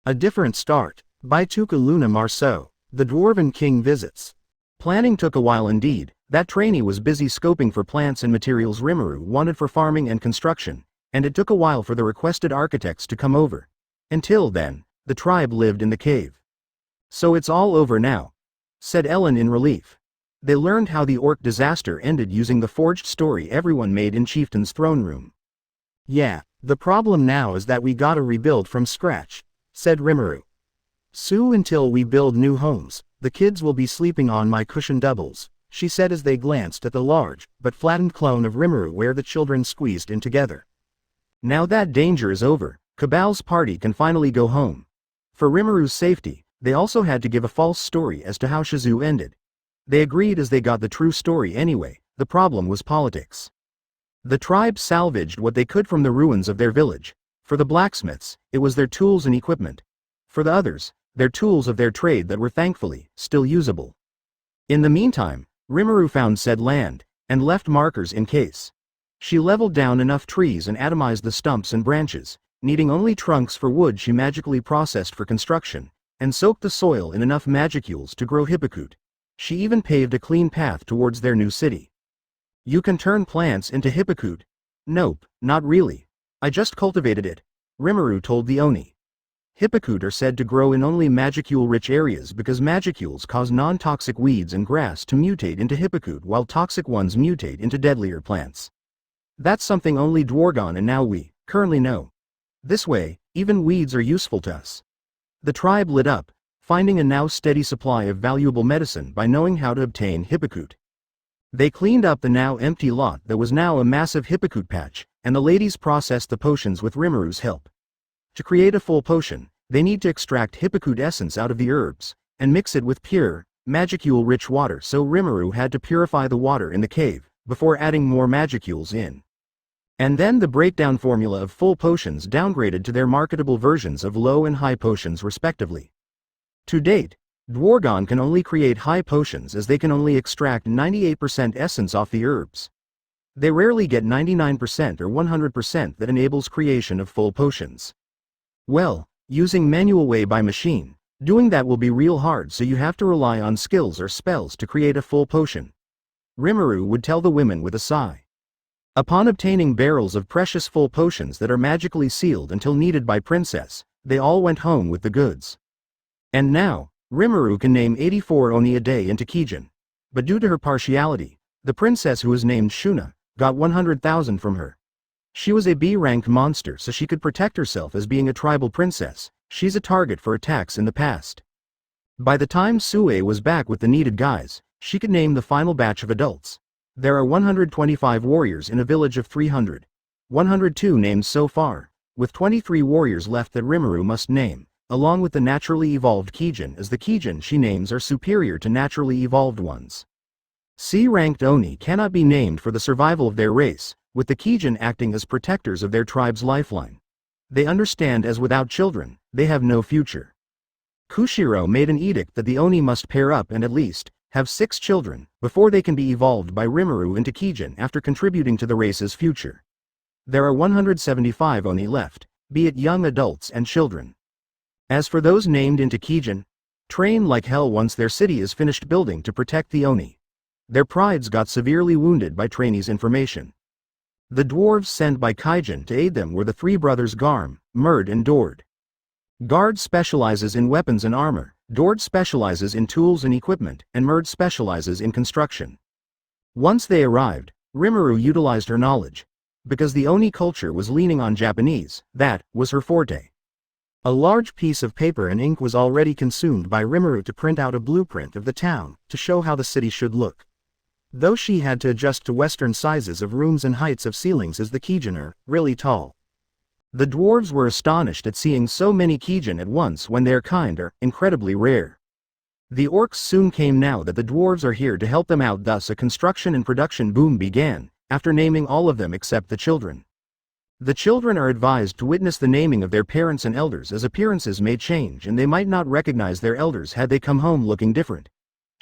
A Different Start, by Tuka Marceau. The Dwarven King Visits. Planning took a while indeed. That trainee was busy scoping for plants and materials Rimuru wanted for farming and construction, and it took a while for the requested architects to come over. Until then, the tribe lived in the cave. "So it's all over now," said Ellen in relief. They learned how the orc disaster ended using the forged story everyone made in Chieftain's throne room. "Yeah, the problem now is that we gotta rebuild from scratch," said Rimuru. "So until we build new homes, the kids will be sleeping on my cushion doubles," she said as they glanced at the large, but flattened clone of Rimuru where the children squeezed in together. Now that danger is over, Cabal's party can finally go home. For Rimuru's safety, they also had to give a false story as to how Shizu ended. They agreed as they got the true story anyway. The problem was politics. The tribe salvaged what they could from the ruins of their village. For the blacksmiths, it was their tools and equipment. For the others, their tools of their trade that were thankfully still usable. In the meantime, Rimuru found said land, and left markers in case. She leveled down enough trees and atomized the stumps and branches, needing only trunks for wood she magically processed for construction, and soaked the soil in enough magicules to grow hippocute. She even paved a clean path towards their new city. "You can turn plants into hippocute." "Nope, not really. I just cultivated it," Rimuru told the Oni. Hippocute are said to grow in only magicule-rich areas because magicules cause non-toxic weeds and grass to mutate into hippocute while toxic ones mutate into deadlier plants. That's something only Dwargon and now we currently know. This way, even weeds are useful to us. The tribe lit up, finding a now steady supply of valuable medicine by knowing how to obtain hippocute. They cleaned up the now empty lot that was now a massive hippocute patch, and the ladies processed the potions with Rimuru's help. To create a full potion, they need to extract hippocute essence out of the herbs, and mix it with pure, magicule-rich water, so Rimuru had to purify the water in the cave, before adding more magicules in. And then the breakdown formula of full potions downgraded to their marketable versions of low and high potions respectively. To date, Dwargon can only create high potions as they can only extract 98% essence off the herbs. They rarely get 99% or 100% that enables creation of full potions. Well, using manual way by machine, doing that will be real hard, so you have to rely on skills or spells to create a full potion. Rimuru would tell the women with a sigh. Upon obtaining barrels of precious full potions that are magically sealed until needed by Princess, they all went home with the goods. And now, Rimuru can name 84 Oni a day into Kijin. But due to her partiality, the princess who was named Shuna, got 100,000 from her. She was a B-ranked monster, so she could protect herself as being a tribal princess. She's a target for attacks in the past. By the time Sue was back with the needed guys, she could name the final batch of adults. There are 125 warriors in a village of 300. 102 names so far, with 23 warriors left that Rimuru must name, along with the naturally evolved Kijin, as the Kijin she names are superior to naturally evolved ones. C-ranked Oni cannot be named for the survival of their race, with the Kijin acting as protectors of their tribe's lifeline. They understand as without children, they have no future. Kushiro made an edict that the Oni must pair up and at least have 6 children, before they can be evolved by Rimuru into Kijin after contributing to the race's future. There are 175 Oni left, be it young adults and children. As for those named into Kijin, train like hell once their city is finished building to protect the Oni. Their prides got severely wounded by trainees' information. The dwarves sent by Kaijin to aid them were the 3 brothers Garm, Murd and Dord. Gard specializes in weapons and armor, Dord specializes in tools and equipment, and Murd specializes in construction. Once they arrived, Rimuru utilized her knowledge. Because the Oni culture was leaning on Japanese, that was her forte. A large piece of paper and ink was already consumed by Rimuru to print out a blueprint of the town, to show how the city should look. Though she had to adjust to Western sizes of rooms and heights of ceilings as the Kijin are really tall. The dwarves were astonished at seeing so many Kijin at once when their kind are incredibly rare. The orcs soon came now that the dwarves are here to help them out, thus a construction and production boom began, after naming all of them except the children. The children are advised to witness the naming of their parents and elders as appearances may change and they might not recognize their elders had they come home looking different.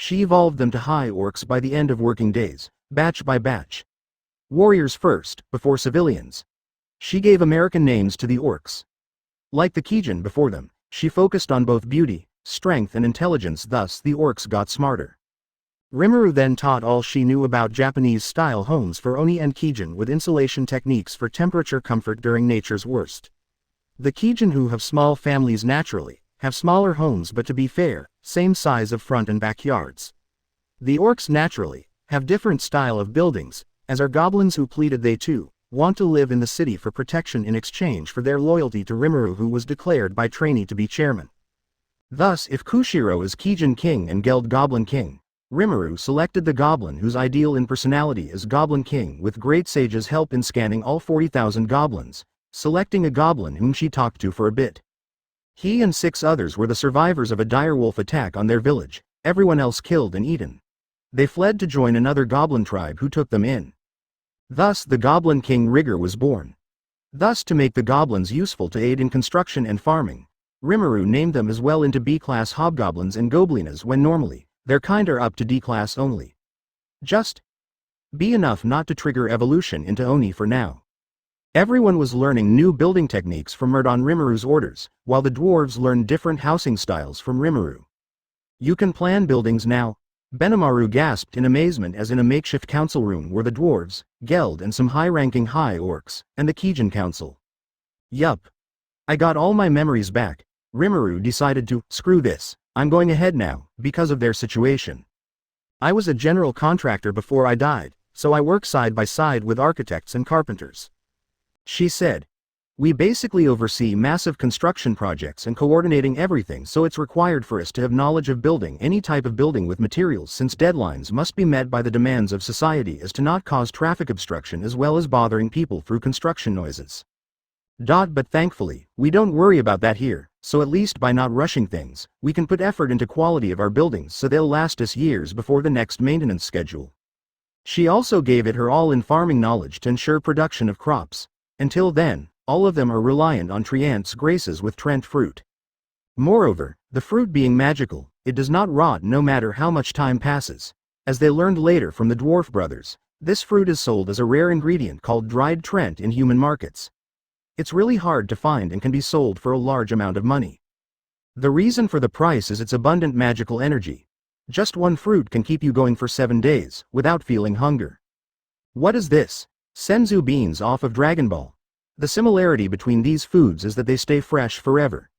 She evolved them to high orcs by the end of working days, batch by batch. Warriors first, before civilians. She gave American names to the orcs. Like the Kijin before them, She focused on both beauty, strength and intelligence, thus the orcs got smarter. Rimuru then taught all she knew about Japanese-style homes for Oni and Kijin with insulation techniques for temperature comfort during nature's worst. The Kijin, who have small families naturally, have smaller homes, but to be fair, same size of front and backyards. The orcs naturally have different style of buildings, as are goblins, who pleaded they too want to live in the city for protection in exchange for their loyalty to Rimuru, who was declared by Trainee to be chairman. Thus, if Kushiro is Kijin King and Geld Goblin King, Rimuru selected the goblin whose ideal in personality is Goblin King, with great sage's help in scanning all 40,000 goblins, selecting a goblin whom she talked to for a bit. He and 6 others were the survivors of a direwolf attack on their village, everyone else killed and eaten. They fled to join another goblin tribe who took them in. Thus the Goblin King Rigger was born. Thus, to make the goblins useful to aid in construction and farming, Rimuru named them as well into B-class hobgoblins and goblinas, when normally, their kind are up to D-class only. Just be enough not to trigger evolution into Oni for now. Everyone was learning new building techniques from on Rimuru's orders, while the dwarves learned different housing styles from Rimuru. You can plan buildings now? Benimaru gasped in amazement, as in a makeshift council room were the dwarves, Geld and some high-ranking high orcs, and the Kijin council. Yup. I got all my memories back. Rimuru decided to, screw this, I'm going ahead now, because of their situation. I was a general contractor before I died, so I work side by side with architects and carpenters. She said. We basically oversee massive construction projects and coordinating everything, so it's required for us to have knowledge of building any type of building with materials, since deadlines must be met by the demands of society as to not cause traffic obstruction as well as bothering people through construction noises. But thankfully, we don't worry about that here, so at least by not rushing things, we can put effort into quality of our buildings so they'll last us years before the next maintenance schedule. She also gave it her all in farming knowledge to ensure production of crops. Until then, all of them are reliant on Triant's graces with Trent fruit. Moreover, the fruit being magical, it does not rot no matter how much time passes. As they learned later from the dwarf brothers, this fruit is sold as a rare ingredient called dried Trent in human markets. It's really hard to find and can be sold for a large amount of money. The reason for the price is its abundant magical energy. Just one fruit can keep you going for 7 days, without feeling hunger. What is this? Senzu beans off of Dragon Ball. The similarity between these foods is that they stay fresh forever.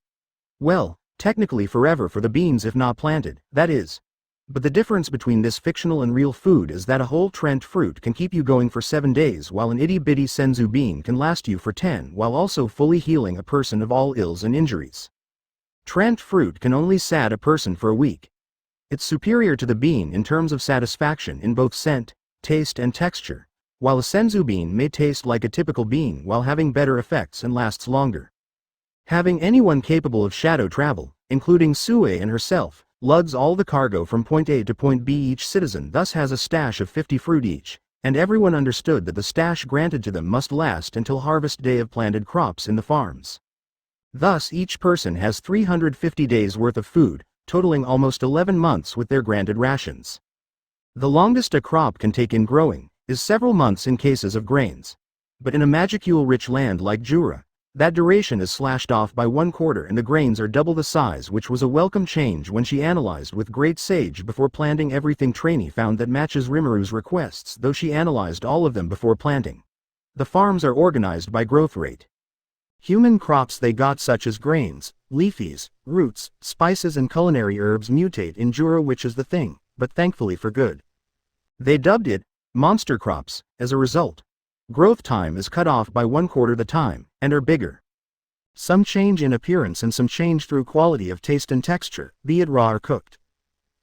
Well, technically forever for the beans if not planted, that is. But the difference between this fictional and real food is that a whole Trent fruit can keep you going for 7 days, while an itty-bitty Senzu bean can last you for 10, while also fully healing a person of all ills and injuries. Trent fruit can only sat a person for a week. It's superior to the bean in terms of satisfaction in both scent, taste and texture, while a Senzu bean may taste like a typical bean while having better effects and lasts longer. Having anyone capable of shadow travel, including Sue and herself, lugs all the cargo from point A to point B. Each citizen thus has a stash of 50 fruit each, and everyone understood that the stash granted to them must last until harvest day of planted crops in the farms. Thus each person has 350 days worth of food, totaling almost 11 months with their granted rations. The longest a crop can take in growing is several months in cases of grains. But in a magicule-rich land like Jura, that duration is slashed off by 1/4 and the grains are double the size, which was a welcome change when she analyzed with great sage before planting everything. Trainee found that matches Rimuru's requests, though she analyzed all of them before planting. The farms are organized by growth rate. Human crops they got such as grains, leafies, roots, spices and culinary herbs mutate in Jura, which is the thing, but thankfully for good. They dubbed it monster crops. As a result, growth time is cut off by 1/4 the time, and are bigger. Some change in appearance and some change through quality of taste and texture, be it raw or cooked.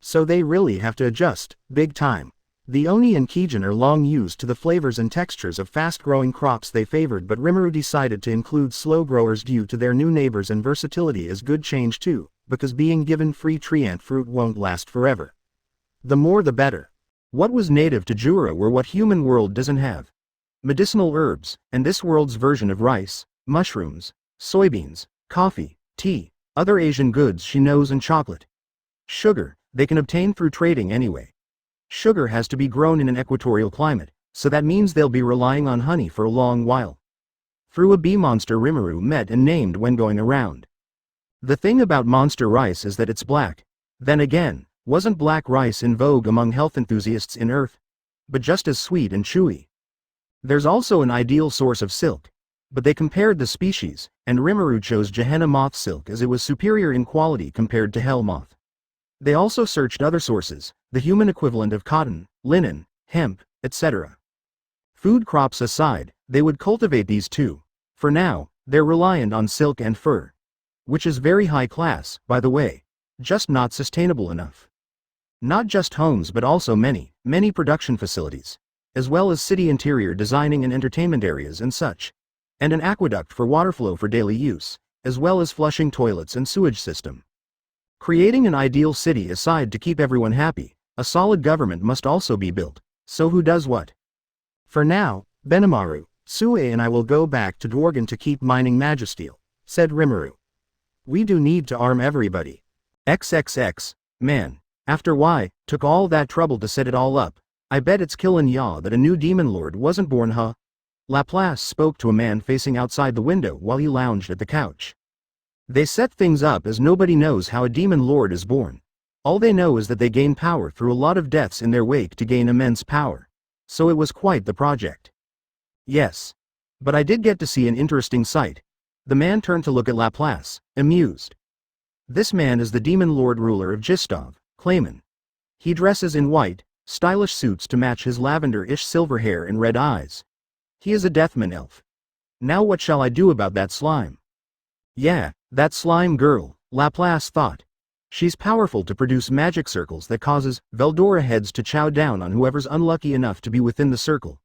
So they really have to adjust, big time. The Oni and Kijin are long used to the flavors and textures of fast-growing crops they favored, but Rimuru decided to include slow growers due to their new neighbors, and versatility is good change too, because being given free Triant fruit won't last forever. The more the better. What was native to Jura were what human world doesn't have. Medicinal herbs, and this world's version of rice, mushrooms, soybeans, coffee, tea, other Asian goods she knows, and chocolate. Sugar, they can obtain through trading anyway. Sugar has to be grown in an equatorial climate, so that means they'll be relying on honey for a long while. Through a bee monster Rimuru met and named when going around. The thing about monster rice is that it's black. Then again, wasn't black rice in vogue among health enthusiasts in Earth? But just as sweet and chewy. There's also an ideal source of silk. But they compared the species, and Rimuru chose Gehenna moth silk as it was superior in quality compared to hell moth. They also searched other sources, the human equivalent of cotton, linen, hemp, etc. Food crops aside, they would cultivate these too. For now, they're reliant on silk and fur. Which is very high class, by the way. Just not sustainable enough. Not just homes but also many production facilities. As well as city interior designing and entertainment areas and such. And an aqueduct for water flow for daily use, as well as flushing toilets and sewage system. Creating an ideal city aside to keep everyone happy, a solid government must also be built. So who does what? For now, Benimaru, Sue and I will go back to Dworgen to keep mining magisteel, said Rimuru. We do need to arm everybody. XXX, man, after why, took all that trouble to set it all up, I bet it's killin' ya that a new demon lord wasn't born huh? Laplace spoke to a man facing outside the window while he lounged at the couch. They set things up as nobody knows how a demon lord is born. All they know is that they gain power through a lot of deaths in their wake to gain immense power. So it was quite the project. Yes. But I did get to see an interesting sight. The man turned to look at Laplace, amused. This man is the demon lord ruler of Gistov, Clayman. He dresses in white, stylish suits to match his lavender-ish silver hair and red eyes. He is a deathman elf. Now what shall I do about that slime? Yeah, that slime girl, Laplace thought. She's powerful to produce magic circles that causes Veldora heads to chow down on whoever's unlucky enough to be within the circle.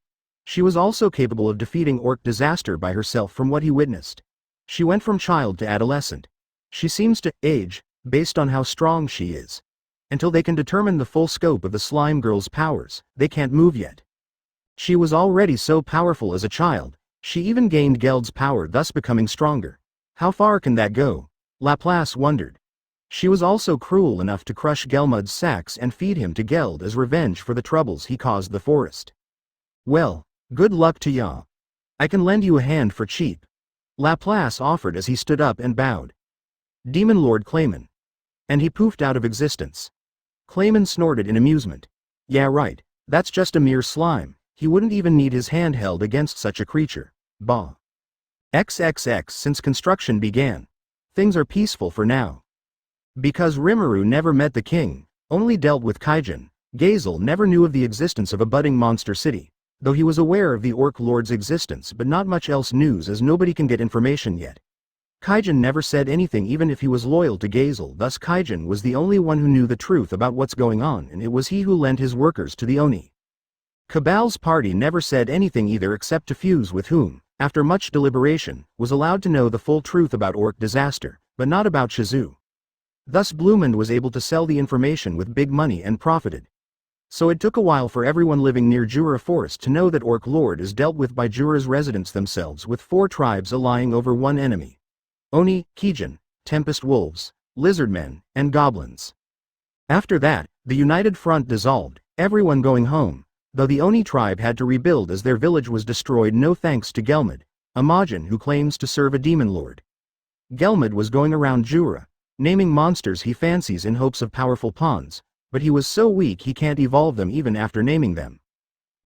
She was also capable of defeating Orc Disaster by herself from what he witnessed. She went from child to adolescent. She seems to age, based on how strong she is. Until they can determine the full scope of the slime girl's powers, they can't move yet. She was already so powerful as a child, she even gained Geld's power thus becoming stronger. How far can that go? Laplace wondered. She was also cruel enough to crush Gelmud's sacks and feed him to Geld as revenge for the troubles he caused the forest. Well, good luck to ya. I can lend you a hand for cheap. Laplace offered as he stood up and bowed. Demon Lord Clayman. And he poofed out of existence. Clayman snorted in amusement. Yeah right, that's just a mere slime. He wouldn't even need his hand held against such a creature. Bah. XXX since construction began. Things are peaceful for now. Because Rimuru never met the king, only dealt with Kaijin, Gazel never knew of the existence of a budding monster city, though he was aware of the Orc Lord's existence but not much else news as nobody can get information yet. Kaijin never said anything even if he was loyal to Gazel, thus Kaijin was the only one who knew the truth about what's going on and it was he who lent his workers to the Oni. Cabal's party never said anything either except to Fuse with whom, after much deliberation, was allowed to know the full truth about Orc Disaster, but not about Shizu. Thus Blumend was able to sell the information with big money and profited. So it took a while for everyone living near Jura Forest to know that Orc Lord is dealt with by Jura's residents themselves with 4 tribes allying over one enemy. Oni, Kijin, Tempest Wolves, Lizardmen, and Goblins. After that, the United Front dissolved, everyone going home. Though the Oni tribe had to rebuild as their village was destroyed no thanks to Gelmud, a Majin who claims to serve a demon lord. Gelmud was going around Jura, naming monsters he fancies in hopes of powerful pawns, but he was so weak he can't evolve them even after naming them.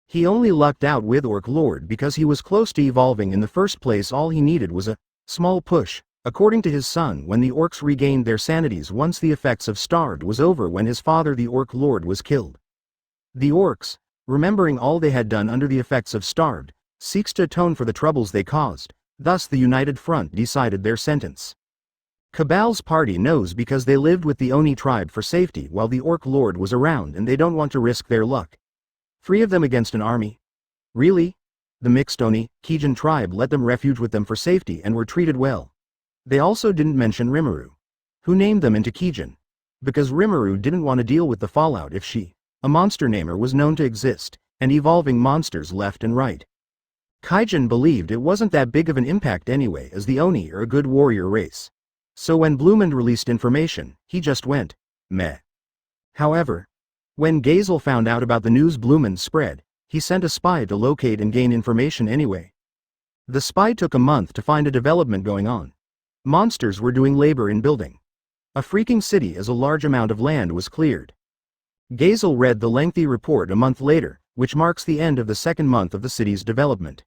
He only lucked out with Orc Lord because he was close to evolving in the first place. All he needed was a small push, according to his son when the Orcs regained their sanities once the effects of Starved was over when his father the Orc Lord was killed. The Orcs, remembering all they had done under the effects of Starved, seeks to atone for the troubles they caused, thus the United Front decided their sentence. Cabal's party knows because they lived with the Oni tribe for safety while the Orc Lord was around and they don't want to risk their luck. 3 of them against an army? Really? The mixed Oni, Kijin tribe let them refuge with them for safety and were treated well. They also didn't mention Rimuru. Who named them into Kijin? Because Rimuru didn't want to deal with the fallout if she, a monster namer, was known to exist, and evolving monsters left and right. Kaijin believed it wasn't that big of an impact anyway as the Oni are a good warrior race. So when Blumend released information, he just went, meh. However, when Gazel found out about the news Blumend spread, he sent a spy to locate and gain information anyway. The spy took a month to find a development going on. Monsters were doing labor in building a freaking city as a large amount of land was cleared. Gazel read the lengthy report a month later, which marks the end of the second month of the city's development.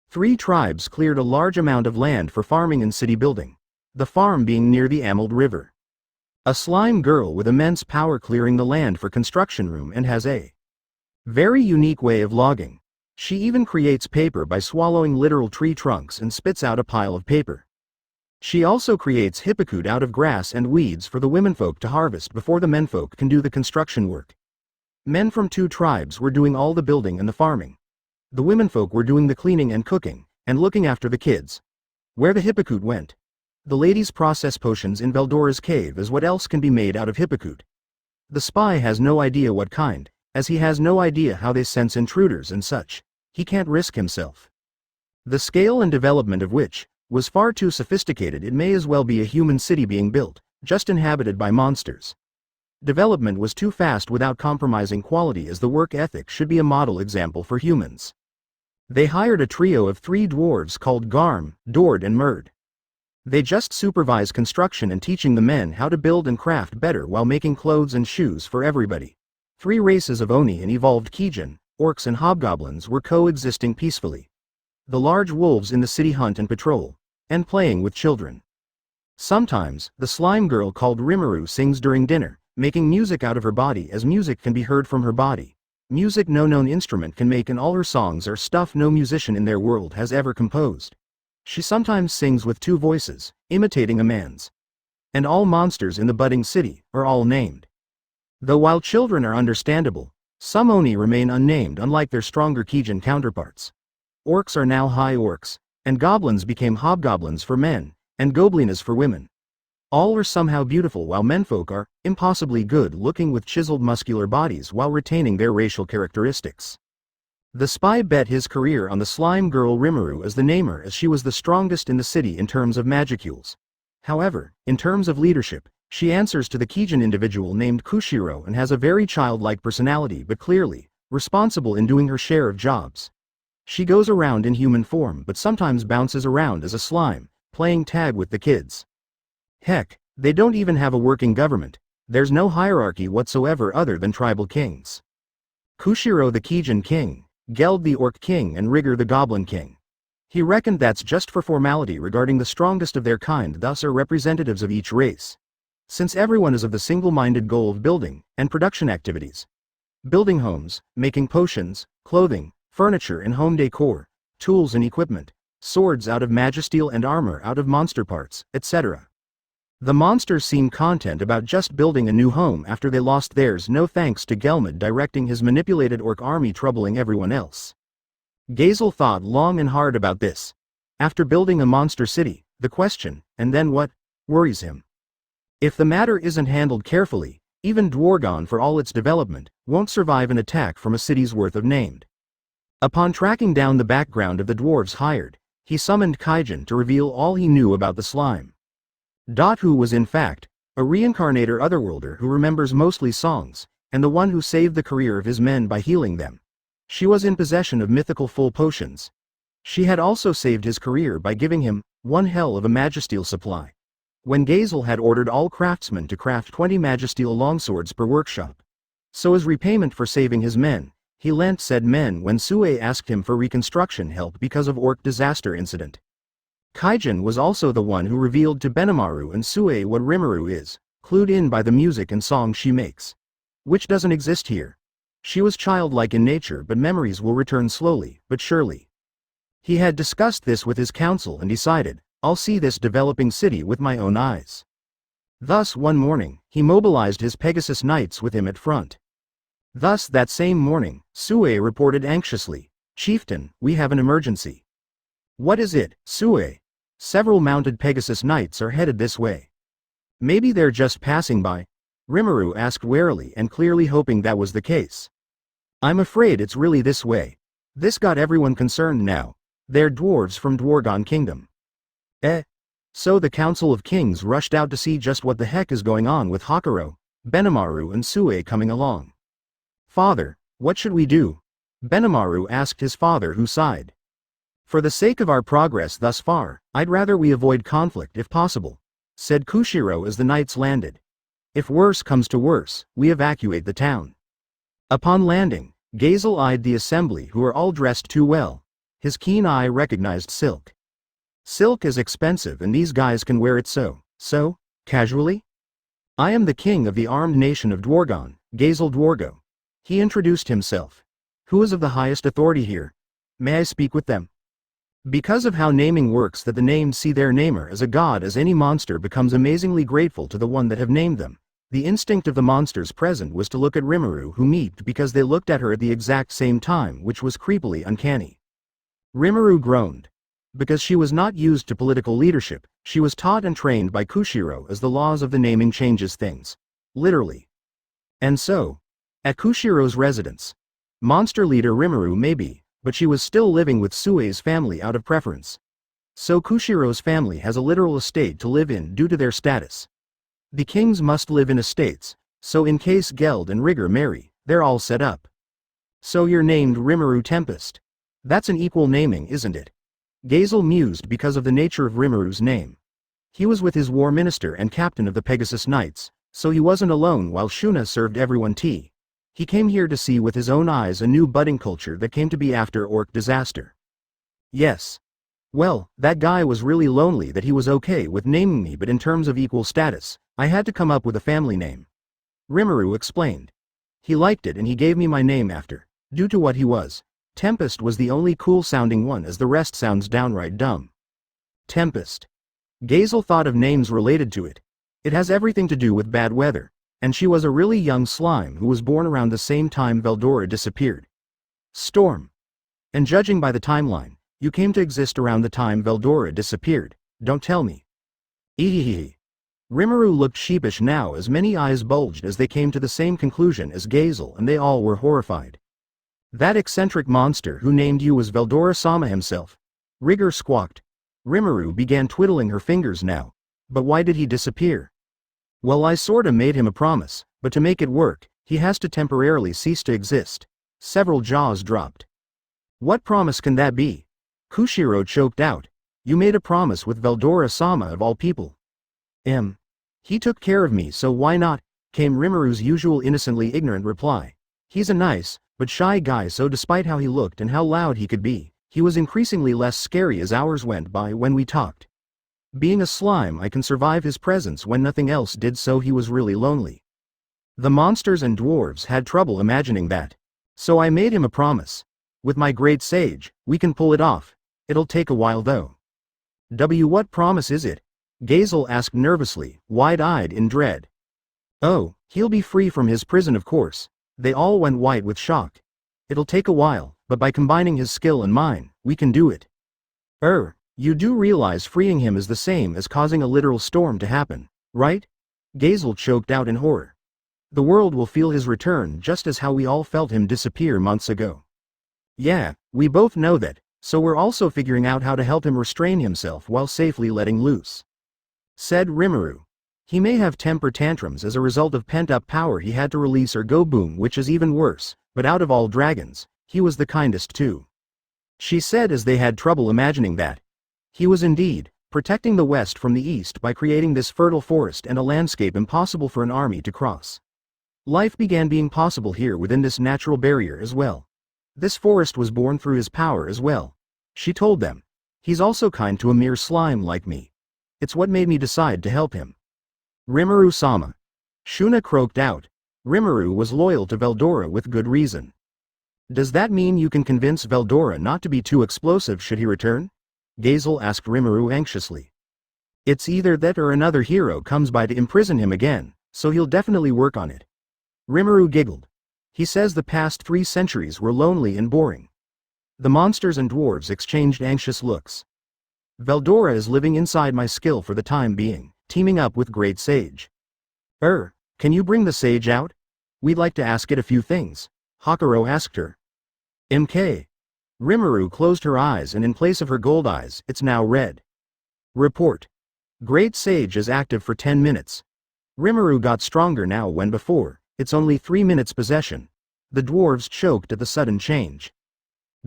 3 tribes cleared a large amount of land for farming and city building, the farm being near the Emerald River. A slime girl with immense power clearing the land for construction room and has a very unique way of logging. She even creates paper by swallowing literal tree trunks and spits out a pile of paper. She also creates hypocrite out of grass and weeds for the womenfolk to harvest before the menfolk can do the construction work. Men from 2 tribes were doing all the building and the farming. The womenfolk were doing the cleaning and cooking, and looking after the kids. Where the hypocrite went. The ladies process potions in Veldora's cave as what else can be made out of hypocrite. The spy has no idea what kind, as he has no idea how they sense intruders and such. He can't risk himself. The scale and development of which was far too sophisticated. It may as well be a human city being built, just inhabited by monsters. Development was too fast without compromising quality, as the work ethic should be a model example for humans. They hired a trio of 3 dwarves called Garm, Dord and Murd. They just supervise construction and teaching the men how to build and craft better while making clothes and shoes for everybody. 3 races of Oni and evolved Kijin, orcs and hobgoblins were coexisting peacefully. The large wolves in the city hunt and patrol, and playing with children. Sometimes, the slime girl called Rimuru sings during dinner, making music out of her body, as music can be heard from her body. Music no known instrument can make, and all her songs are stuff no musician in their world has ever composed. She sometimes sings with 2 voices, imitating a man's. And all monsters in the budding city are all named. Though while children are understandable, some Oni remain unnamed, unlike their stronger Kijin counterparts. Orcs are now high orcs, and goblins became hobgoblins for men, and goblinas for women. All are somehow beautiful, while menfolk are impossibly good looking with chiseled muscular bodies while retaining their racial characteristics. The spy bet his career on the slime girl Rimuru as the namer, as she was the strongest in the city in terms of magicules. However, in terms of leadership, she answers to the Kijin individual named Kushiro and has a very childlike personality, but clearly responsible in doing her share of jobs. She goes around in human form but sometimes bounces around as a slime, playing tag with the kids. Heck, they don't even have a working government. There's no hierarchy whatsoever other than tribal kings. Kushiro the Kijin king, Geld the orc king and Rigger the goblin king. He reckoned that's just for formality regarding the strongest of their kind, thus are representatives of each race. Since everyone is of the single-minded goal of building and production activities. Building homes, making potions, clothing, furniture and home decor, tools and equipment, swords out of magisteel and armor out of monster parts, etc. The monsters seem content about just building a new home after they lost theirs, no thanks to Gelmud directing his manipulated orc army troubling everyone else. Gazel thought long and hard about this. After building a monster city, the question, and then what, worries him. If the matter isn't handled carefully, even Dwargon, for all its development, won't survive an attack from a city's worth of named. Upon tracking down the background of the dwarves hired, he summoned Kijin to reveal all he knew about the slime. Who was in fact a reincarnator otherworlder who remembers mostly songs, and the one who saved the career of his men by healing them. She was in possession of mythical full potions. She had also saved his career by giving him one hell of a magisteel supply. When Gazel had ordered all craftsmen to craft 20 magisteel longswords per workshop. So as repayment for saving his men, he lent said men when Sue asked him for reconstruction help because of orc disaster incident. Kijin was also the one who revealed to Benimaru and Sue what Rimuru is, clued in by the music and songs she makes. Which doesn't exist here. She was childlike in nature, but memories will return slowly, but surely. He had discussed this with his council and decided, I'll see this developing city with my own eyes. Thus one morning, he mobilized his Pegasus Knights with him at front. Thus that same morning, Sue reported anxiously, Chieftain, we have an emergency. What is it, Sue? Several mounted Pegasus Knights are headed this way. Maybe they're just passing by? Rimuru asked warily and clearly hoping that was the case. I'm afraid it's really this way. This got everyone concerned now. They're dwarves from Dwargon Kingdom. So the Council of Kings rushed out to see just what the heck is going on with Hakuro, Benimaru and Sue coming along. Father, what should we do? Benimaru asked his father, who sighed. For the sake of our progress thus far, I'd rather we avoid conflict if possible, said Kushiro as the knights landed. If worse comes to worse, we evacuate the town. Upon landing, Gazel eyed the assembly who were all dressed too well. His keen eye recognized silk. Silk is expensive and these guys can wear it so casually? I am the king of the armed nation of Dwargon, Gazel Dwargo. He introduced himself. Who is of the highest authority here? May I speak with them? Because of how naming works that the named see their namer as a god as any monster becomes amazingly grateful to the one that have named them. The instinct of the monsters present was to look at Rimuru who meeped because they looked at her at the exact same time, which was creepily uncanny. Rimuru groaned. Because she was not used to political leadership, she was taught and trained by Kushiro as the laws of the naming changes things. Literally. And so, at Kushiro's residence, monster leader Rimuru maybe, but she was still living with Sue's family out of preference. So Kushiro's family has a literal estate to live in due to their status. The kings must live in estates, so in case Geld and Rigger marry, they're all set up. So you're named Rimuru Tempest. That's an equal naming, isn't it? Gazel mused because of the nature of Rimuru's name. He was with his war minister and captain of the Pegasus Knights, so he wasn't alone while Shuna served everyone tea. He came here to see with his own eyes a new budding culture that came to be after Orc disaster. Yes. Well, that guy was really lonely that he was okay with naming me, but in terms of equal status, I had to come up with a family name. Rimuru explained. He liked it and he gave me my name after, due to what he was. Tempest was the only cool-sounding one as the rest sounds downright dumb. Tempest. Gazel thought of names related to it. It has everything to do with bad weather, and she was a really young slime who was born around the same time Veldora disappeared. Storm. And judging by the timeline, you came to exist around the time Veldora disappeared, don't tell me. Ehehehe. Rimuru looked sheepish now as many eyes bulged as they came to the same conclusion as Gazel and they all were horrified. That eccentric monster who named you was Veldora-sama himself. Rigger squawked. Rimuru began twiddling her fingers now. But why did he disappear? Well, I sorta made him a promise, but to make it work, he has to temporarily cease to exist. Several jaws dropped. What promise can that be? Kushiro choked out. You made a promise with Veldora-sama of all people. He took care of me, so why not? Came Rimuru's usual innocently ignorant reply. He's a nice, but shy guy, so despite how he looked and how loud he could be, he was increasingly less scary as hours went by when we talked. Being a slime, I can survive his presence when nothing else did, so he was really lonely. The monsters and dwarves had trouble imagining that. So I made him a promise. With my great sage, we can pull it off. It'll take a while though. What promise is it? Gazel asked nervously, wide-eyed in dread. Oh, he'll be free from his prison, of course. They all went white with shock. It'll take a while, but by combining his skill and mine, we can do it. You do realize freeing him is the same as causing a literal storm to happen, right? Gazel choked out in horror. The world will feel his return just as how we all felt him disappear months ago. Yeah, we both know that, so we're also figuring out how to help him restrain himself while safely letting loose. Said Rimuru. He may have temper tantrums as a result of pent-up power he had to release or go boom, which is even worse, but out of all dragons, he was the kindest too. She said as they had trouble imagining that. He was indeed, protecting the west from the east by creating this fertile forest and a landscape impossible for an army to cross. Life began being possible here within this natural barrier as well. This forest was born through his power as well. She told them. He's also kind to a mere slime like me. It's what made me decide to help him. Rimuru-sama. Shuna croaked out. Rimuru was loyal to Veldora with good reason. Does that mean you can convince Veldora not to be too explosive should he return? Gazel asked Rimuru anxiously. It's either that or another hero comes by to imprison him again, so he'll definitely work on it. Rimuru giggled. He says the past 3 centuries were lonely and boring. The monsters and dwarves exchanged anxious looks. Veldora is living inside my skill for the time being, teaming up with Great Sage. Can you bring the sage out? We'd like to ask it a few things, Hakuro asked her. MK. Rimuru closed her eyes and in place of her gold eyes, it's now red. Report. Great Sage is active for 10 minutes. Rimuru got stronger now when before, it's only 3 minutes possession. The dwarves choked at the sudden change.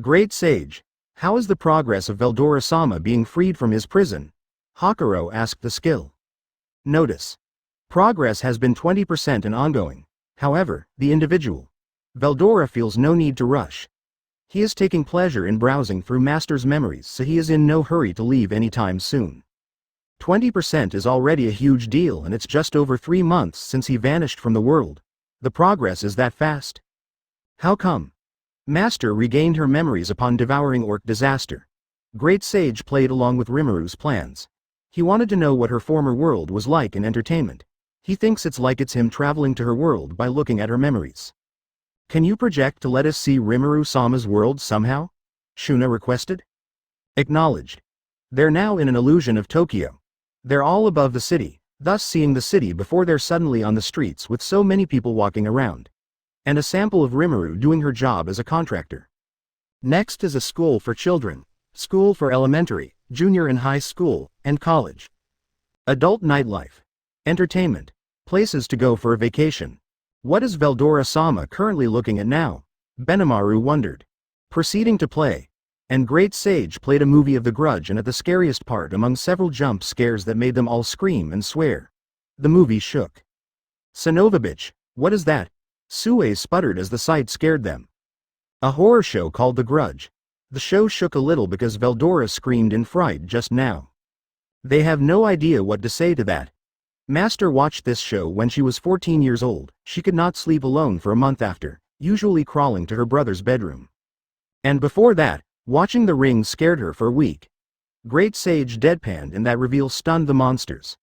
Great Sage. How is the progress of Veldora-sama being freed from his prison? Hakuro asked the skill. Notice. Progress has been 20% and ongoing. However, the individual. Veldora feels no need to rush. He is taking pleasure in browsing through Master's memories, so he is in no hurry to leave anytime soon. 20% is already a huge deal, and it's just over 3 months since he vanished from the world. The progress is that fast. How come? Master regained her memories upon devouring Orc disaster. Great Sage played along with Rimuru's plans. He wanted to know what her former world was like in entertainment. He thinks it's him traveling to her world by looking at her memories. Can you project to let us see Rimuru-sama's world somehow? Shuna requested. Acknowledged. They're now in an illusion of Tokyo. They're all above the city, thus seeing the city before they're suddenly on the streets with so many people walking around. And a sample of Rimuru doing her job as a contractor. Next is a school for children, school for elementary, junior and high school, and college. Adult nightlife. Entertainment. Places to go for a vacation. What is Veldora-sama currently looking at now? Benimaru wondered. Proceeding to play. And Great Sage played a movie of The Grudge, and at the scariest part among several jump scares that made them all scream and swear. The movie shook. Sonovabich, what is that? Sue sputtered as the sight scared them. A horror show called The Grudge. The show shook a little because Veldora screamed in fright just now. They have no idea what to say to that. Master watched this show when she was 14 years old. She could not sleep alone for a month after, usually crawling to her brother's bedroom. And before that, watching The Ring scared her for a week. Great Sage deadpanned, and that reveal stunned the monsters.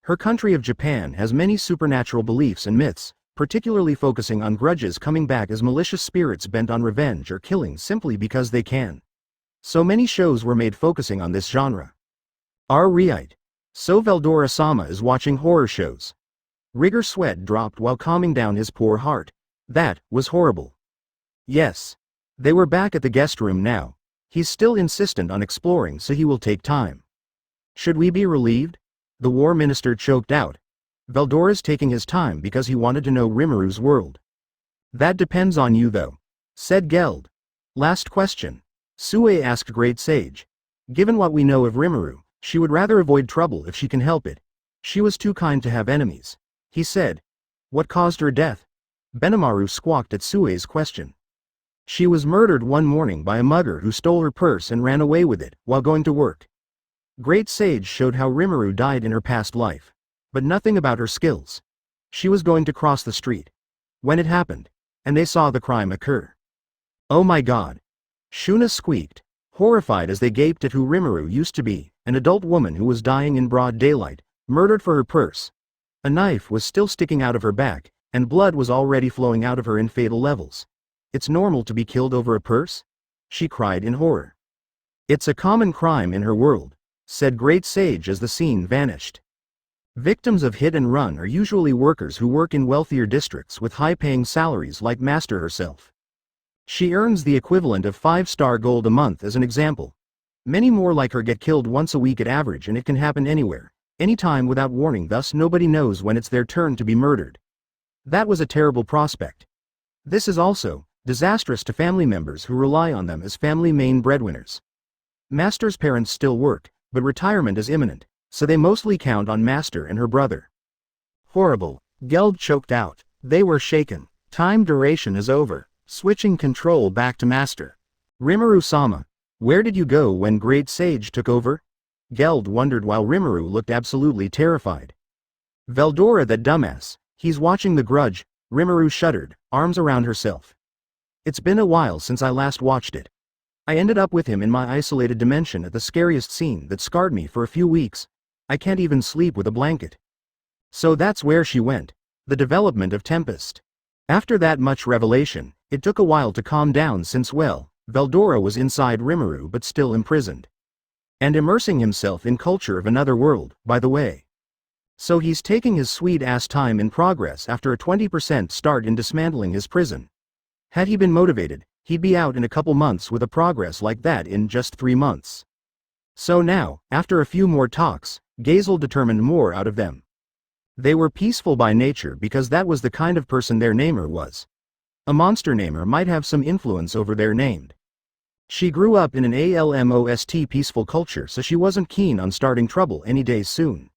Her country of Japan has many supernatural beliefs and myths, particularly focusing on grudges coming back as malicious spirits bent on revenge or killing simply because they can. So many shows were made focusing on this genre. Right. So Veldora-sama is watching horror shows. Rigor sweat dropped while calming down his poor heart. That was horrible. Yes. They were back at the guest room now. He's still insistent on exploring, so he will take time. Should we be relieved? The war minister choked out. Veldora's taking his time because he wanted to know Rimuru's world. That depends on you though, said Geld. Last question. Sue asked Great Sage. Given what we know of Rimuru, she would rather avoid trouble if she can help it. She was too kind to have enemies. He said. What caused her death? Benimaru squawked at Sue's question. She was murdered one morning by a mugger who stole her purse and ran away with it while going to work. Great Sage showed how Rimuru died in her past life. But nothing about her skills. She was going to cross the street when it happened, and they saw the crime occur. Oh my god. Shuna squeaked, horrified as they gaped at who Rimuru used to be, an adult woman who was dying in broad daylight, murdered for her purse. A knife was still sticking out of her back, and blood was already flowing out of her in fatal levels. It's normal to be killed over a purse? She cried in horror. It's a common crime in her world, said Great Sage as the scene vanished. Victims of hit and run are usually workers who work in wealthier districts with high-paying salaries like Master herself. She earns the equivalent of 5-star gold a month as an example. Many more like her get killed once a week at average, and it can happen anywhere, anytime without warning, thus nobody knows when it's their turn to be murdered. That was a terrible prospect. This is also disastrous to family members who rely on them as family main breadwinners. Master's parents still work, but retirement is imminent, so they mostly count on Master and her brother. Horrible. Geld choked out. They were shaken. Time duration is over. Switching control back to Master. Rimuru-sama, where did you go when Great Sage took over? Geld wondered while Rimuru looked absolutely terrified. Veldora, that dumbass. He's watching The Grudge. Rimuru shuddered, arms around herself. It's been a while since I last watched it. I ended up with him in my isolated dimension at the scariest scene that scarred me for a few weeks. I can't even sleep with a blanket. So that's where she went. The development of Tempest. After that much revelation, it took a while to calm down since, well, Veldora was inside Rimuru but still imprisoned. And immersing himself in culture of another world, by the way. So he's taking his sweet-ass time in progress after a 20% start in dismantling his prison. Had he been motivated, he'd be out in a couple months with a progress like that in just 3 months. So now, after a few more talks, Gazel determined more out of them. They were peaceful by nature because that was the kind of person their namer was. A monster namer might have some influence over their named. She grew up in an almost peaceful culture, so she wasn't keen on starting trouble any day soon.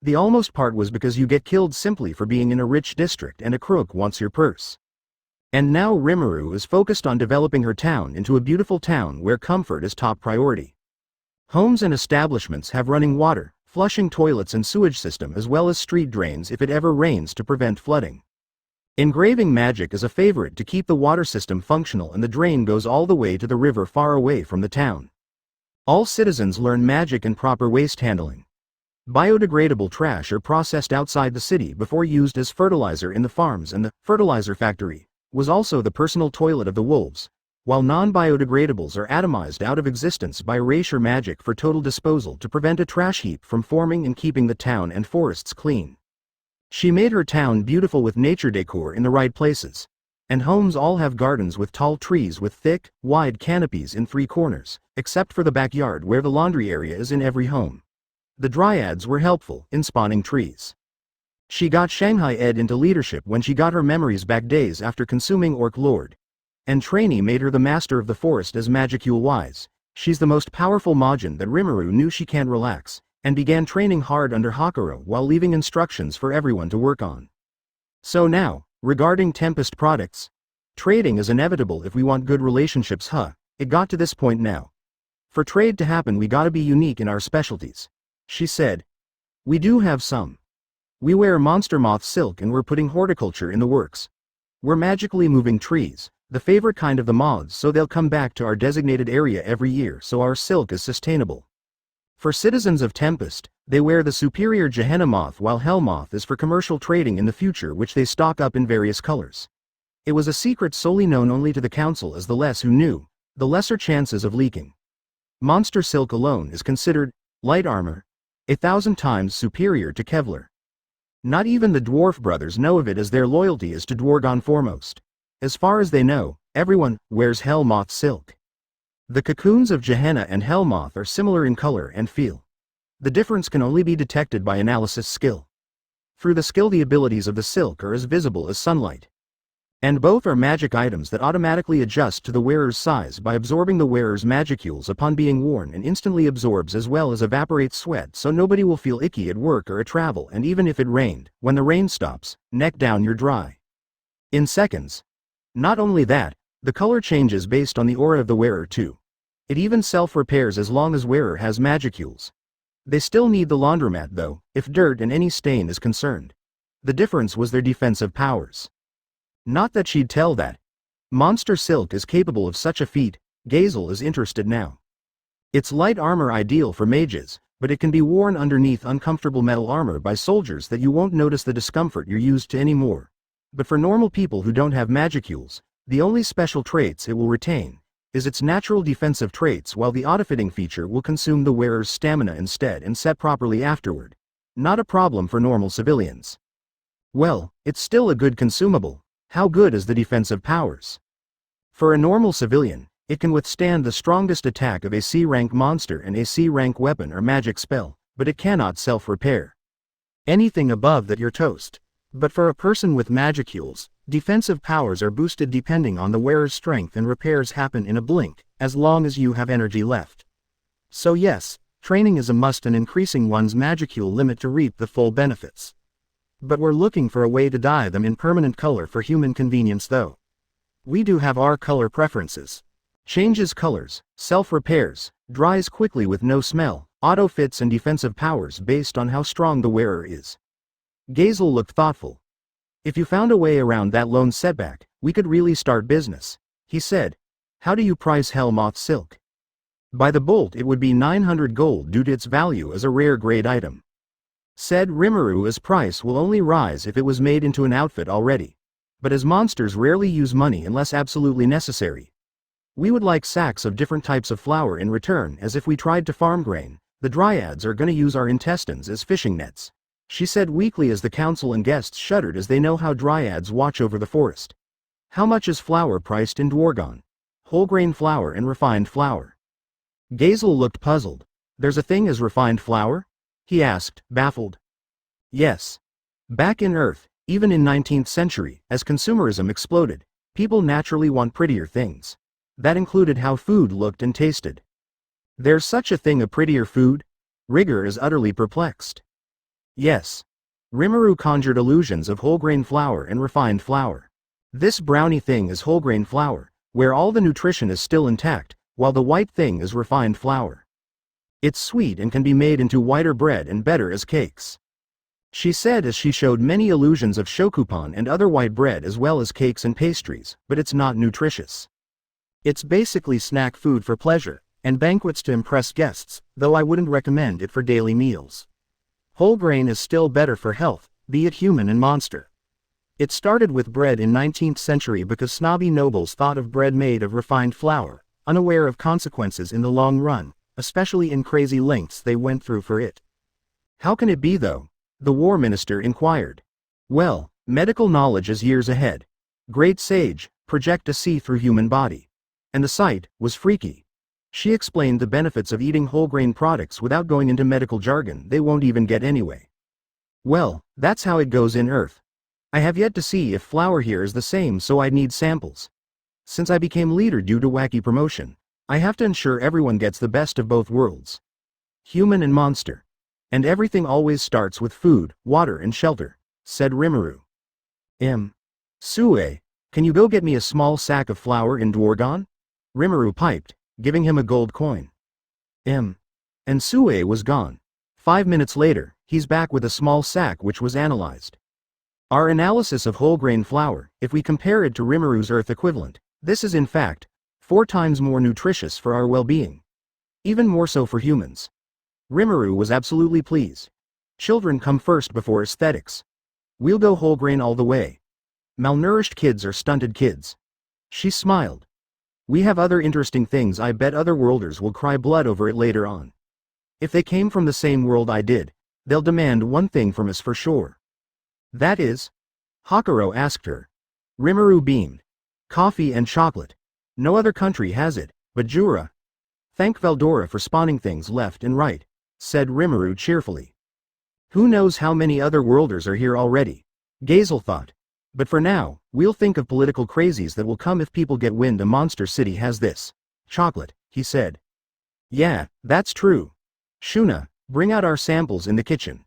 The almost part was because you get killed simply for being in a rich district and a crook wants your purse. And now Rimuru is focused on developing her town into a beautiful town where comfort is top priority. Homes and establishments have running water, flushing toilets and sewage system, as well as street drains if it ever rains to prevent flooding. Engraving magic is a favorite to keep the water system functional, and the drain goes all the way to the river far away from the town. All citizens learn magic and proper waste handling. Biodegradable trash are processed outside the city before used as fertilizer in the farms, and the fertilizer factory was also the personal toilet of the wolves, while non-biodegradables are atomized out of existence by erasure magic for total disposal to prevent a trash heap from forming and keeping the town and forests clean. She made her town beautiful with nature decor in the right places. And homes all have gardens with tall trees with thick, wide canopies in 3 corners, except for the backyard where the laundry area is in every home. The dryads were helpful in spawning trees. She got Shanghai Ed into leadership when she got her memories back days after consuming Orc Lord. And Trainee made her the master of the forest as Magicule-wise. She's the most powerful Majin that Rimuru knew. She can't relax, and began training hard under Hakuro while leaving instructions for everyone to work on. So now, regarding Tempest products, trading is inevitable if we want good relationships. It got to this point now. For trade to happen we gotta be unique in our specialties. She said. We do have some. We wear monster moth silk and we're putting horticulture in the works. We're magically moving trees, the favorite kind of the moths, so they'll come back to our designated area every year, so our silk is sustainable. For citizens of Tempest, they wear the superior Gehenna moth, while Hell moth is for commercial trading in the future, which they stock up in various colors. It was a secret solely known only to the council, as the less who knew, the lesser chances of leaking. Monster silk alone is considered light armor, 1,000 times superior to Kevlar. Not even the dwarf brothers know of it, as their loyalty is to Dwargon foremost. As far as they know, everyone wears Hell moth silk. The cocoons of Gehenna and Hell moth are similar in color and feel. The difference can only be detected by analysis skill. Through the skill, the abilities of the silk are as visible as sunlight. And both are magic items that automatically adjust to the wearer's size by absorbing the wearer's magicules upon being worn, and instantly absorbs as well as evaporates sweat, so nobody will feel icky at work or at travel. And even if it rained, when the rain stops, neck down, you're dry in seconds. Not only that, the color changes based on the aura of the wearer too. It even self-repairs as long as wearer has magicules. They still need the laundromat though, if dirt and any stain is concerned. The difference was their defensive powers. Not that she'd tell that. Monster silk is capable of such a feat. Gazel is interested now. It's light armor, ideal for mages, but it can be worn underneath uncomfortable metal armor by soldiers that you won't notice the discomfort you're used to anymore. But for normal people who don't have magicules, the only special traits it will retain is its natural defensive traits, while the autofitting feature will consume the wearer's stamina instead and set properly afterward. Not a problem for normal civilians. Well, it's still a good consumable. How good is the defensive powers? For a normal civilian, it can withstand the strongest attack of a C-rank monster and a C-rank weapon or magic spell, but it cannot self-repair. Anything above that, you're toast. But for a person with magicules, defensive powers are boosted depending on the wearer's strength, and repairs happen in a blink, as long as you have energy left. So yes, training is a must, and increasing one's magicule limit to reap the full benefits. But we're looking for a way to dye them in permanent color for human convenience though. We do have our color preferences. Changes colors, self-repairs, dries quickly with no smell, auto-fits, and defensive powers based on how strong the wearer is. Gazel looked thoughtful. If you found a way around that lone setback, we could really start business, he said. How do you price Hell moth silk? By the bolt it would be 900 gold due to its value as a rare grade item. Said Rimuru, as price will only rise if it was made into an outfit already. But as monsters rarely use money unless absolutely necessary. We would like sacks of different types of flour in return, as if we tried to farm grain, the dryads are gonna use our intestines as fishing nets, she said weakly, as the council and guests shuddered as they know how dryads watch over the forest. How much is flour priced in Dwargon? Whole grain flour and refined flour. Gazel looked puzzled. There's a thing as refined flour? He asked, baffled. Yes. Back in Earth, even in 19th century, as consumerism exploded, people naturally want prettier things. That included how food looked and tasted. There's such a thing a prettier food? Rigor is utterly perplexed. Yes. Rimuru conjured illusions of whole grain flour and refined flour. This brownie thing is whole grain flour, where all the nutrition is still intact, while the white thing is refined flour. It's sweet and can be made into whiter bread and better as cakes. She said as she showed many illusions of shokupan and other white bread as well as cakes and pastries, but it's not nutritious. It's basically snack food for pleasure, and banquets to impress guests, though I wouldn't recommend it for daily meals. Whole grain is still better for health, be it human and monster. It started with bread in 19th century because snobby nobles thought of bread made of refined flour, unaware of consequences in the long run, especially in crazy lengths they went through for it. How can it be though? The war minister inquired. Well, medical knowledge is years ahead. Great sage, project a see-through human body. And the sight was freaky. She explained the benefits of eating whole grain products without going into medical jargon they won't even get anyway. Well, that's how it goes in Earth. I have yet to see if flour here is the same, so I'd need samples. Since I became leader due to wacky promotion, I have to ensure everyone gets the best of both worlds. Human and monster. And everything always starts with food, water and shelter, said Rimuru. Sue, can you go get me a small sack of flour in Dwargon? Rimuru piped, giving him a gold coin. And Sue was gone. 5 minutes later, he's back with a small sack which was analyzed. Our analysis of whole grain flour, if we compare it to Rimuru's Earth equivalent, this is in fact 4 times more nutritious for our well-being. Even more so for humans. Rimuru was absolutely pleased. Children come first before aesthetics. We'll go whole grain all the way. Malnourished kids are stunted kids. She smiled. We have other interesting things I bet other worlders will cry blood over it later on. If they came from the same world I did, they'll demand one thing from us for sure. That is? Hakuro asked her. Rimuru beamed. Coffee and chocolate. No other country has it, but Jura. Thank Veldora for spawning things left and right, said Rimuru cheerfully. Who knows how many other worlders are here already? Gazel thought. But for now, we'll think of political crazies that will come if people get wind a monster city has this. Chocolate, he said. Yeah, that's true. Shuna, bring out our samples in the kitchen.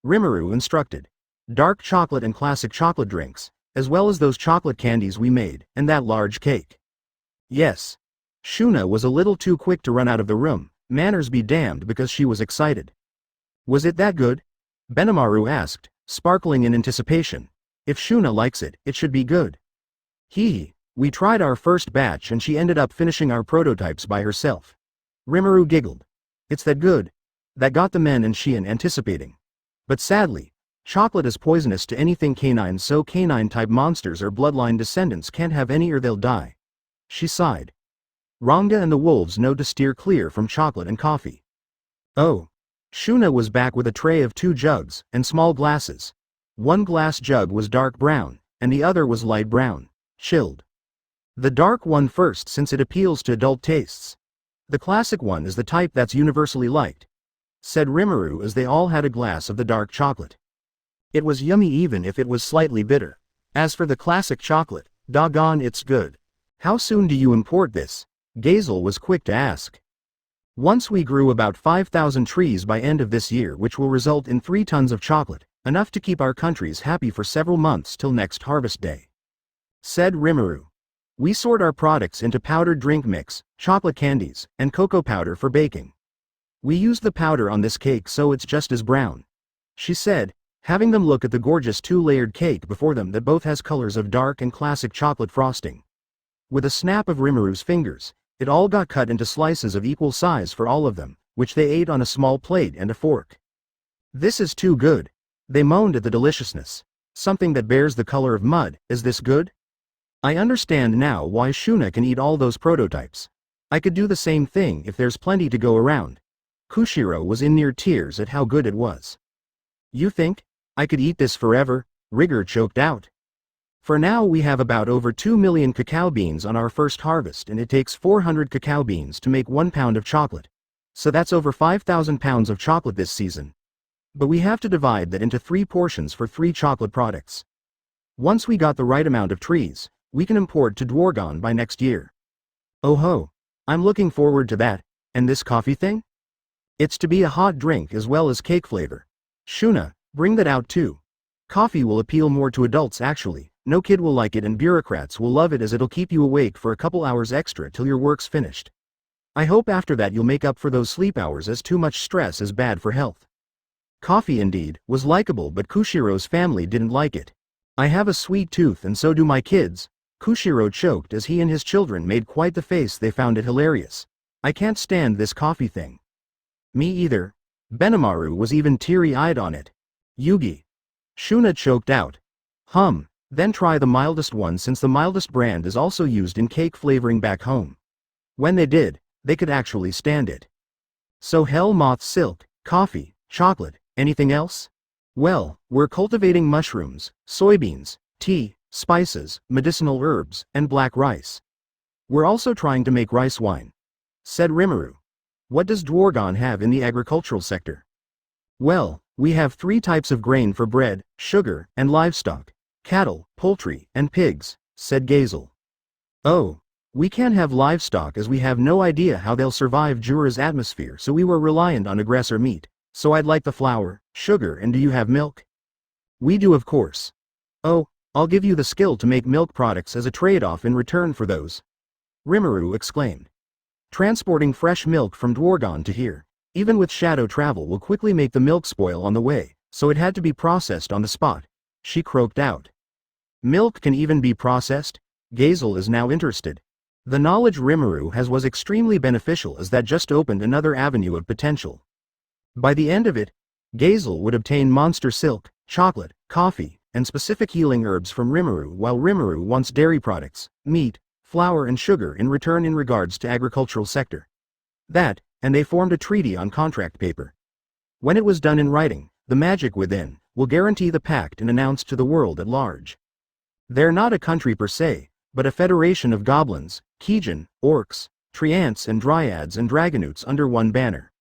Rimuru instructed. Dark chocolate and classic chocolate drinks, as well as those chocolate candies we made, and that large cake. Yes. Shuna was a little too quick to run out of the room, manners be damned, because she was excited. Was it that good? Benimaru asked, sparkling in anticipation. If Shuna likes it, it should be good. We tried our first batch and she ended up finishing our prototypes by herself. Rimuru giggled. It's that good. That got the men and Shion anticipating. But sadly, chocolate is poisonous to anything canine, so canine-type monsters or bloodline descendants can't have any or they'll die. She sighed. Ranga and the wolves know to steer clear from chocolate and coffee. Oh. Shuna was back with a tray of 2 jugs and small glasses. One glass jug was dark brown, and the other was light brown, chilled. The dark one first since it appeals to adult tastes. The classic one is the type that's universally liked, said Rimuru as they all had a glass of the dark chocolate. It was yummy even if it was slightly bitter. As for the classic chocolate, doggone it's good. How soon do you import this? Gazel was quick to ask. Once we grew about 5,000 trees by end of this year, which will result in 3 tons of chocolate. Enough to keep our countries happy for several months till next harvest day. Said Rimuru. We sort our products into powdered drink mix, chocolate candies, and cocoa powder for baking. We use the powder on this cake so it's just as brown. She said, having them look at the gorgeous 2-layered cake before them that both has colors of dark and classic chocolate frosting. With a snap of Rimuru's fingers, it all got cut into slices of equal size for all of them, which they ate on a small plate and a fork. This is too good. They moaned at the deliciousness. Something that bears the color of mud, is this good? I understand now why Shuna can eat all those prototypes. I could do the same thing if there's plenty to go around. Kushiro was in near tears at how good it was. You think? I could eat this forever? Rigor choked out. For now we have about over 2 million cacao beans on our first harvest and it takes 400 cacao beans to make 1 pound of chocolate. So that's over 5,000 pounds of chocolate this season. But we have to divide that into 3 portions for 3 chocolate products. Once we got the right amount of trees, we can import to Dwargon by next year. Oh ho. I'm looking forward to that. And this coffee thing? It's to be a hot drink as well as cake flavor. Shuna, bring that out too. Coffee will appeal more to adults actually. No kid will like it and bureaucrats will love it as it'll keep you awake for a couple hours extra till your work's finished. I hope after that you'll make up for those sleep hours as too much stress is bad for health. Coffee indeed was likable, but Kushiro's family didn't like it. I have a sweet tooth and so do my kids. Kushiro choked as he and his children made quite the face. They found it hilarious. I can't stand this coffee thing. Me either. Benimaru was even teary-eyed on it. Yugi. Shuna choked out. Then try the mildest one since the mildest brand is also used in cake flavoring back home. When they did, they could actually stand it. So hell moth silk, coffee, chocolate, anything else? Well, we're cultivating mushrooms, soybeans, tea, spices, medicinal herbs, and black rice. We're also trying to make rice wine. Said Rimuru. What does Dwargon have in the agricultural sector? Well, we have 3 types of grain for bread, sugar, and livestock. Cattle, poultry, and pigs, said Gazel. Oh, we can't have livestock as we have no idea how they'll survive Jura's atmosphere, so we were reliant on aggressor meat. So I'd like the flour, sugar, and do you have milk? We do, of course. Oh, I'll give you the skill to make milk products as a trade-off in return for those. Rimuru exclaimed. Transporting fresh milk from Dwargon to here, even with shadow travel, will quickly make the milk spoil on the way, so it had to be processed on the spot. She croaked out. Milk can even be processed? Gazel is now interested. The knowledge Rimuru has was extremely beneficial as that just opened another avenue of potential. By the end of it, Gazel would obtain monster silk, chocolate, coffee, and specific healing herbs from Rimuru, while Rimuru wants dairy products, meat, flour and sugar in return in regards to agricultural sector. That, and they formed a treaty on contract paper. When it was done in writing, the magic within will guarantee the pact and announced to the world at large. They're not a country per se, but a federation of goblins, Kijin, orcs, treants and dryads and dragonutes under one banner.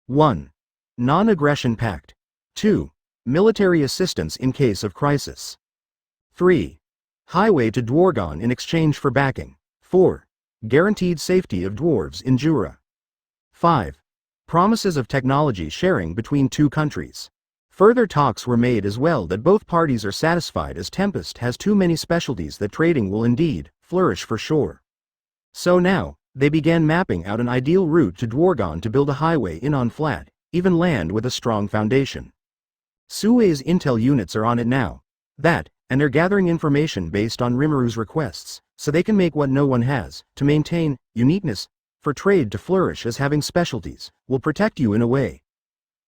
1. Non-aggression pact. 2. Military assistance in case of crisis. 3. Highway to Dwargon in exchange for backing. 4. Guaranteed safety of dwarves in Jura. 5. Promises of technology sharing between 2 countries. Further talks were made as well that both parties are satisfied as Tempest has too many specialties that trading will indeed flourish for sure. So now, they began mapping out an ideal route to Dwargon to build a highway in on flat, even land with a strong foundation. Sue's intel units are on it now. That, and they're gathering information based on Rimuru's requests, so they can make what no one has, to maintain uniqueness, for trade to flourish as having specialties, will protect you in a way.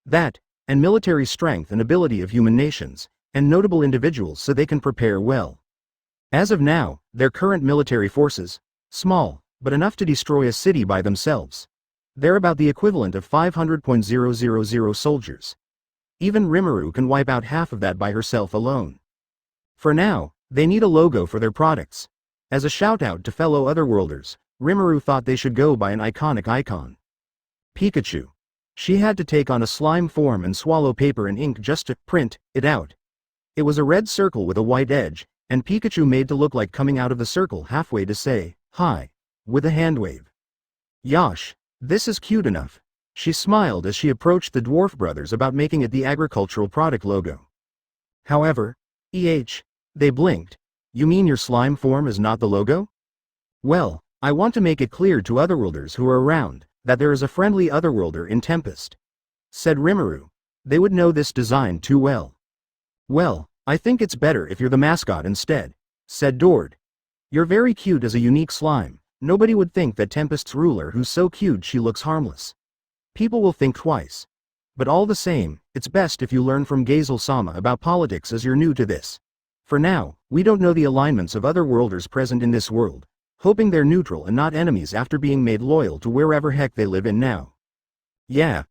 That, and military strength and ability of human nations, and notable individuals so they can prepare well. As of now, their current military forces, small, but enough to destroy a city by themselves. They're about the equivalent of 500,000 soldiers. Even Rimuru can wipe out half of that by herself alone. For now, they need a logo for their products. As a shout-out to fellow Otherworlders, Rimuru thought they should go by an iconic icon. Pikachu. She had to take on a slime form and swallow paper and ink just to print it out. It was a red circle with a white edge, and Pikachu made to look like coming out of the circle halfway to say, hi, with a hand wave. Yosh, this is cute enough. She smiled as she approached the dwarf brothers about making it the agricultural product logo. However, they blinked. You mean your slime form is not the logo? Well, I want to make it clear to Otherworlders who are around, that there is a friendly Otherworlder in Tempest. Said Rimuru. They would know this design too well. Well, I think it's better if you're the mascot instead, said Dord. You're very cute as a unique slime. Nobody would think that Tempest's ruler who's so cute she looks harmless. People will think twice. But all the same, it's best if you learn from Gazel-sama about politics as you're new to this. For now, we don't know the alignments of Otherworlders present in this world, hoping they're neutral and not enemies after being made loyal to wherever heck they live in now. Yeah.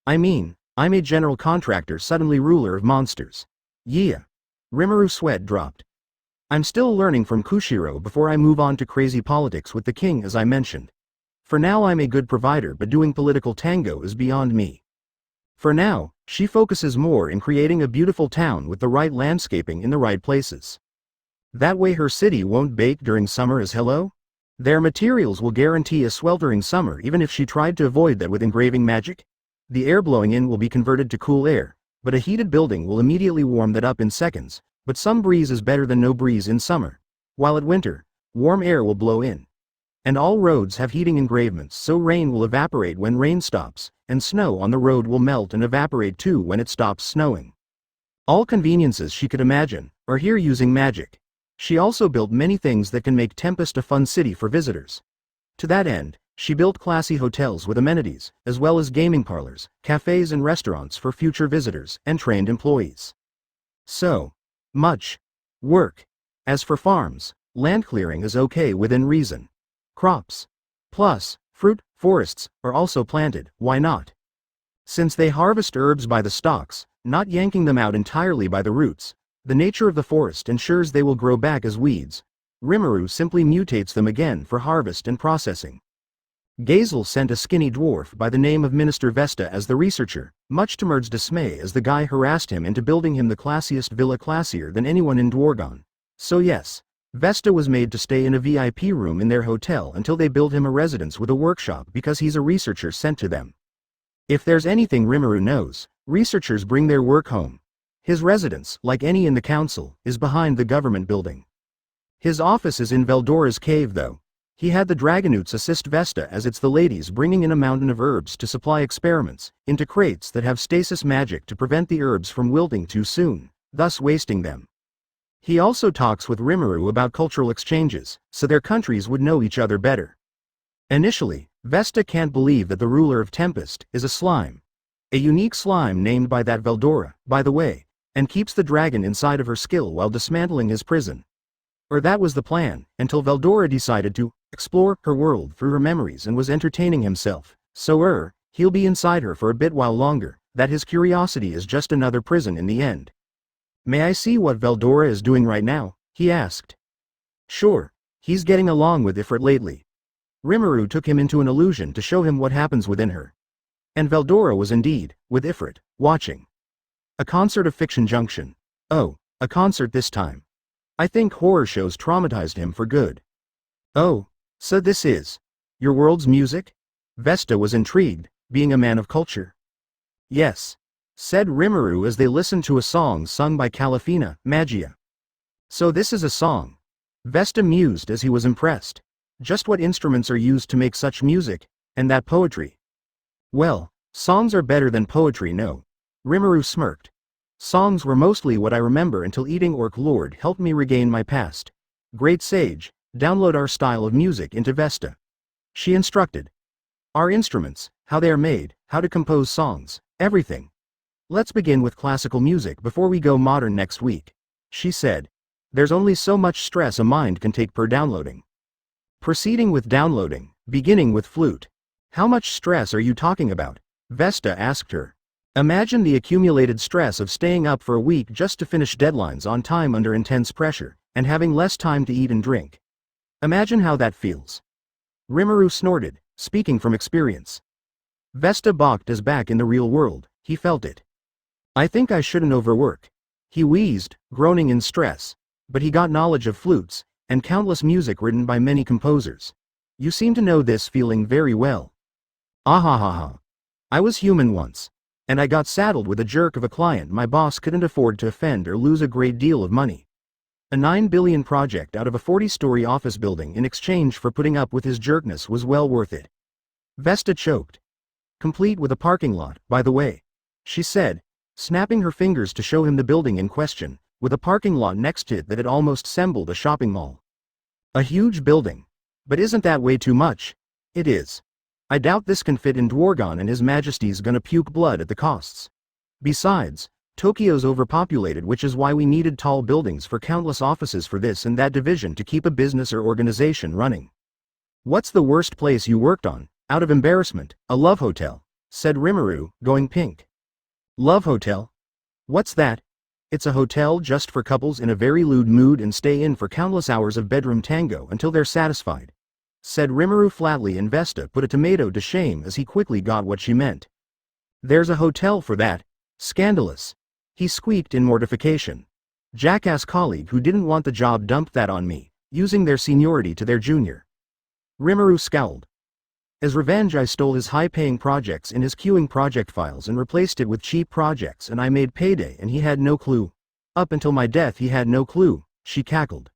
I mean, I'm a general contractor suddenly ruler of monsters. Yeah. Rimuru sweat dropped. I'm still learning from Kushiro before I move on to crazy politics with the king as I mentioned. For now I'm a good provider but doing political tango is beyond me. For now, she focuses more in creating a beautiful town with the right landscaping in the right places. That way her city won't bake during summer as hello? Their materials will guarantee a sweltering summer even if she tried to avoid that with engraving magic. The air blowing in will be converted to cool air, but a heated building will immediately warm that up in seconds, but some breeze is better than no breeze in summer. While at winter, warm air will blow in. And all roads have heating engravements, so rain will evaporate when rain stops, and snow on the road will melt and evaporate too when it stops snowing. All conveniences she could imagine are here using magic. She also built many things that can make Tempest a fun city for visitors. To that end, she built classy hotels with amenities, as well as gaming parlors, cafes and restaurants for future visitors and trained employees. So much work. As for farms, land clearing is okay within reason. Crops, plus fruit, forests, are also planted, why not? Since they harvest herbs by the stalks, not yanking them out entirely by the roots, the nature of the forest ensures they will grow back as weeds. Rimuru simply mutates them again for harvest and processing. Gazel sent a skinny dwarf by the name of Minister Vesta as the researcher, much to Merd's dismay as the guy harassed him into building him the classiest villa, classier than anyone in Dwargon. So yes, Vesta was made to stay in a VIP room in their hotel until they build him a residence with a workshop because he's a researcher sent to them. If there's anything Rimuru knows, researchers bring their work home. His residence, like any in the council, is behind the government building. His office is in Veldora's cave though. He had the Dragonoots assist Vesta as it's the ladies bringing in a mountain of herbs to supply experiments, into crates that have stasis magic to prevent the herbs from wilting too soon, thus wasting them. He also talks with Rimuru about cultural exchanges, so their countries would know each other better. Initially, Vesta can't believe that the ruler of Tempest is a slime. A unique slime named by that Veldora, by the way, and keeps the dragon inside of her skill while dismantling his prison. Or that was the plan, until Veldora decided to explore her world through her memories and was entertaining himself, so he'll be inside her for a bit while longer, that his curiosity is just another prison in the end. May I see what Veldora is doing right now? He asked. Sure, he's getting along with Ifrit lately. Rimuru took him into an illusion to show him what happens within her. And Veldora was indeed, with Ifrit, watching. A concert of Fiction Junction. Oh, a concert this time. I think horror shows traumatized him for good. Oh, so this is your world's music? Vesta was intrigued, being a man of culture. Yes, said Rimuru as they listened to a song sung by Calafina, Magia. So this is a song. Vesta mused as he was impressed. Just what instruments are used to make such music, and that poetry? Well, songs are better than poetry, no. Rimuru smirked. Songs were mostly what I remember until eating Orc Lord helped me regain my past. Great sage, download our style of music into Vesta. She instructed. Our instruments, how they are made, how to compose songs, everything. Let's begin with classical music before we go modern next week. She said. There's only so much stress a mind can take per downloading. Proceeding with downloading, beginning with flute. How much stress are you talking about? Vesta asked her. Imagine the accumulated stress of staying up for a week just to finish deadlines on time under intense pressure, and having less time to eat and drink. Imagine how that feels. Rimuru snorted, speaking from experience. Vesta balked as back in the real world, he felt it. I think I shouldn't overwork. He wheezed, groaning in stress. But he got knowledge of flutes, and countless music written by many composers. You seem to know this feeling very well. Ahahaha. I was human once. And I got saddled with a jerk of a client my boss couldn't afford to offend or lose a great deal of money. A 9 billion project out of a 40-story office building in exchange for putting up with his jerkness was well worth it. Vesta choked. Complete with a parking lot, by the way. She said, snapping her fingers to show him the building in question, with a parking lot next to it that had almost resembled a shopping mall. A huge building. But isn't that way too much? It is. I doubt this can fit in Dwargon and His Majesty's gonna puke blood at the costs. Besides, Tokyo's overpopulated, which is why we needed tall buildings for countless offices for this and that division to keep a business or organization running. What's the worst place you worked on? Out of embarrassment, a love hotel, said Rimuru, going pink. Love hotel? What's that? It's a hotel just for couples in a very lewd mood and stay in for countless hours of bedroom tango until they're satisfied, said Rimuru flatly, and Vesta put a tomato to shame as he quickly got what she meant. There's a hotel for that? Scandalous. He squeaked in mortification. Jackass colleague who didn't want the job dumped that on me, using their seniority to their junior. Rimuru scowled. As revenge, I stole his high-paying projects in his queuing project files and replaced it with cheap projects, and I made payday and he had no clue. Up until my death he had no clue, she cackled.